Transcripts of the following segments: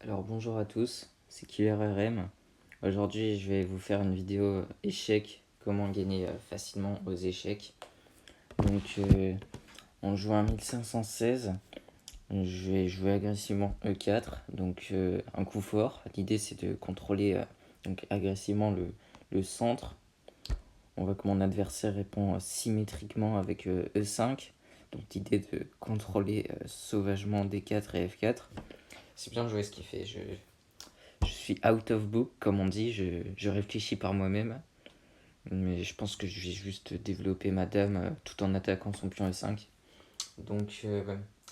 Alors bonjour à tous, c'est KillerRM. Aujourd'hui je vais vous faire une vidéo échec, comment gagner facilement aux échecs. Donc on joue à 1516, je vais jouer agressivement E4, donc un coup fort. L'idée c'est de contrôler donc agressivement le centre. On voit que mon adversaire répond symétriquement avec E5, donc l'idée de contrôler sauvagement D4 et F4. C'est bien joué ce qu'il fait, je suis out of book, comme on dit, je réfléchis par moi-même. Mais je pense que je vais juste développer ma dame tout en attaquant son pion E5. Donc,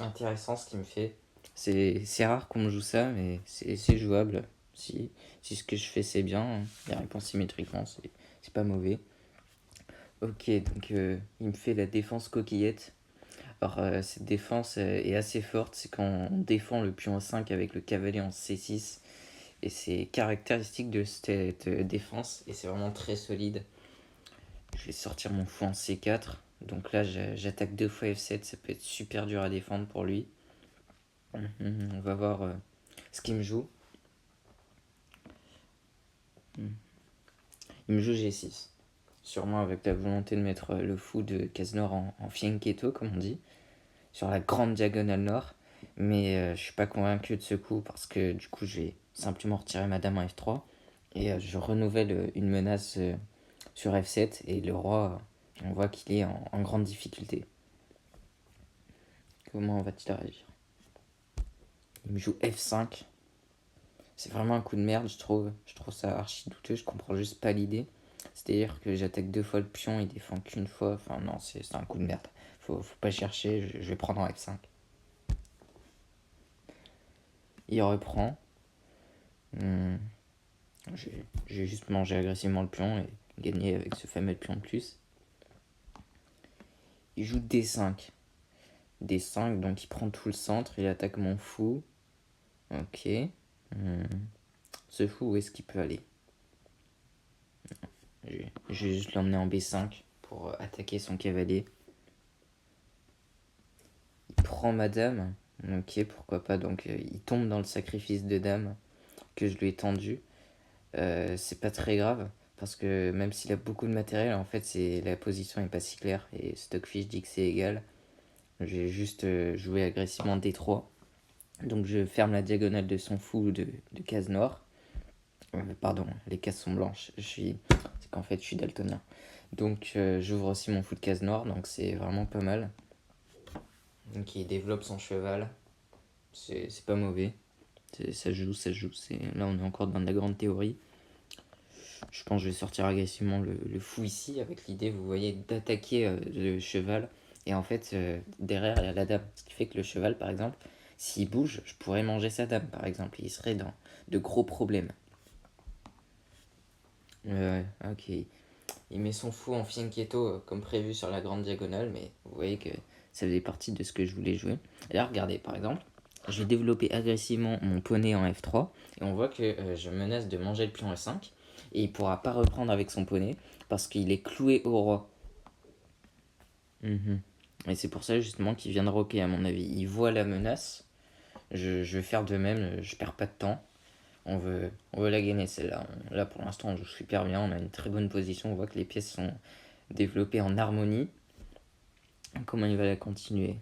intéressant ce qu'il me fait. C'est rare qu'on me joue ça, mais c'est jouable. Si ce que je fais c'est bien, il répond symétriquement, c'est pas mauvais. Ok, donc il me fait la défense coquillette. Alors, cette défense est assez forte, c'est quand on défend le pion E5 avec le cavalier en C6. Et c'est caractéristique de cette défense et c'est vraiment très solide. Je vais sortir mon fou en C4. Donc là, j'attaque deux fois F7. Ça peut être super dur à défendre pour lui. On va voir ce qu'il me joue. Il me joue G6. Sûrement avec la volonté de mettre le fou de Case-Nord en fianchetto, comme on dit, sur la grande diagonale nord. Mais je suis pas convaincu de ce coup parce que du coup, je vais simplement retirer ma dame en F3. Et je renouvelle une menace sur F7 et le roi, on voit qu'il est en grande difficulté. Comment va-t-il réagir? Il me joue F5. C'est vraiment un coup de merde, je trouve. Je trouve ça archi douteux, je comprends juste pas l'idée. C'est-à-dire que j'attaque deux fois le pion, il défend qu'une fois. Enfin non, c'est un coup de merde. Faut pas chercher, je vais prendre en F5. Il reprend. Hmm, j'ai juste mangé agressivement le pion et gagné avec ce fameux pion de plus. Il joue D5. D5, donc il prend tout le centre, il attaque mon fou. Ok. Hmm. Ce fou, où est-ce qu'il peut aller? Je vais juste l'emmener en B5 pour attaquer son cavalier. Il prend ma dame. Ok, pourquoi pas. Donc il tombe dans le sacrifice de dame que je lui ai tendu. C'est pas très grave parce que même s'il a beaucoup de matériel, en fait, la position est pas si claire. Et Stockfish dit que c'est égal. J'ai juste joué agressivement D3. Donc je ferme la diagonale de son fou de case noire. Pardon, les cases sont blanches. C'est qu'en fait, je suis daltonien. Donc, j'ouvre aussi mon fou de case noire, donc c'est vraiment pas mal. Donc, il développe son cheval. C'est pas mauvais. Ça joue, ça joue. Là, on est encore dans de la grande théorie. Je pense que je vais sortir agressivement le fou ici, avec l'idée, vous voyez, d'attaquer le cheval. Et en fait, derrière, il y a la dame. Ce qui fait que le cheval, par exemple, s'il bouge, je pourrais manger sa dame, par exemple. Il serait dans de gros problèmes. Ok. Il met son fou en fianchetto comme prévu sur la grande diagonale, mais vous voyez que ça faisait partie de ce que je voulais jouer. Et là, regardez, par exemple, je vais développer agressivement mon poney en F3, et on voit que je menace de manger le pion E5, et il pourra pas reprendre avec son poney, parce qu'il est cloué au roi. Et c'est pour ça justement qu'il vient de roquer, à mon avis. Il voit la menace, je vais faire de même, je perds pas de temps. On veut la gagner celle-là. Là pour l'instant on joue super bien, on a une très bonne position, on voit que les pièces sont développées en harmonie. Comment il va la continuer?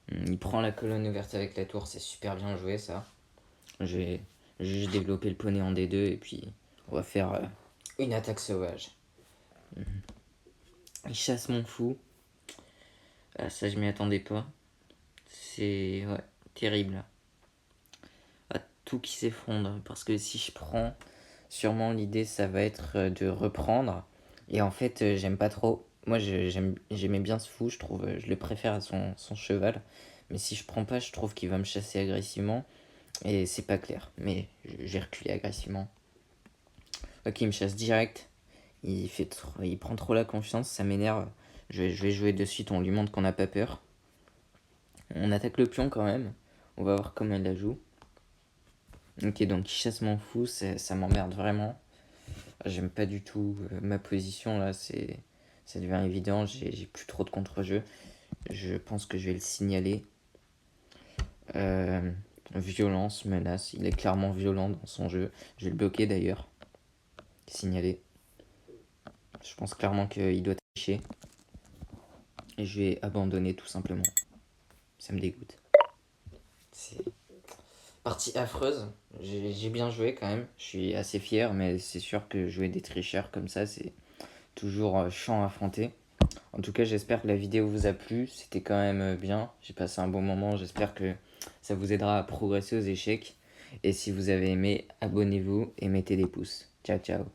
Il prend la colonne ouverte avec la tour, c'est super bien joué ça. Je vais juste développer le poney en D2 et puis on va faire une attaque sauvage. Il chasse mon fou. Ah, ça je m'y attendais pas. C'est ouais, terrible. Ah, tout qui s'effondre parce que si je prends, sûrement l'idée ça va être de reprendre. Et en fait j'aime pas trop. Moi j'aimais bien ce fou, je trouve, je le préfère à son cheval. Mais si je prends pas, je trouve qu'il va me chasser agressivement. Et c'est pas clair. Mais j'ai reculé agressivement. Ok, il me chasse direct. Il prend trop la confiance, ça m'énerve. Je vais jouer de suite, on lui montre qu'on n'a pas peur. On attaque le pion quand même. On va voir comment il la joue. Ok, donc il chasse mon fou, ça m'emmerde vraiment. J'aime pas du tout ma position là, ça devient évident, j'ai plus trop de contre-jeu. Je pense que je vais le signaler. Violence, menace. Il est clairement violent dans son jeu. Je vais le bloquer d'ailleurs. Signaler. Je pense clairement qu'il doit tricher. Et je vais abandonner tout simplement. Ça me dégoûte. C'est partie affreuse. J'ai bien joué quand même. Je suis assez fier, mais c'est sûr que jouer des tricheurs comme ça, c'est toujours chiant à affronter. En tout cas, j'espère que la vidéo vous a plu. C'était quand même bien. J'ai passé un bon moment. J'espère que ça vous aidera à progresser aux échecs. Et si vous avez aimé, abonnez-vous et mettez des pouces. Ciao, ciao.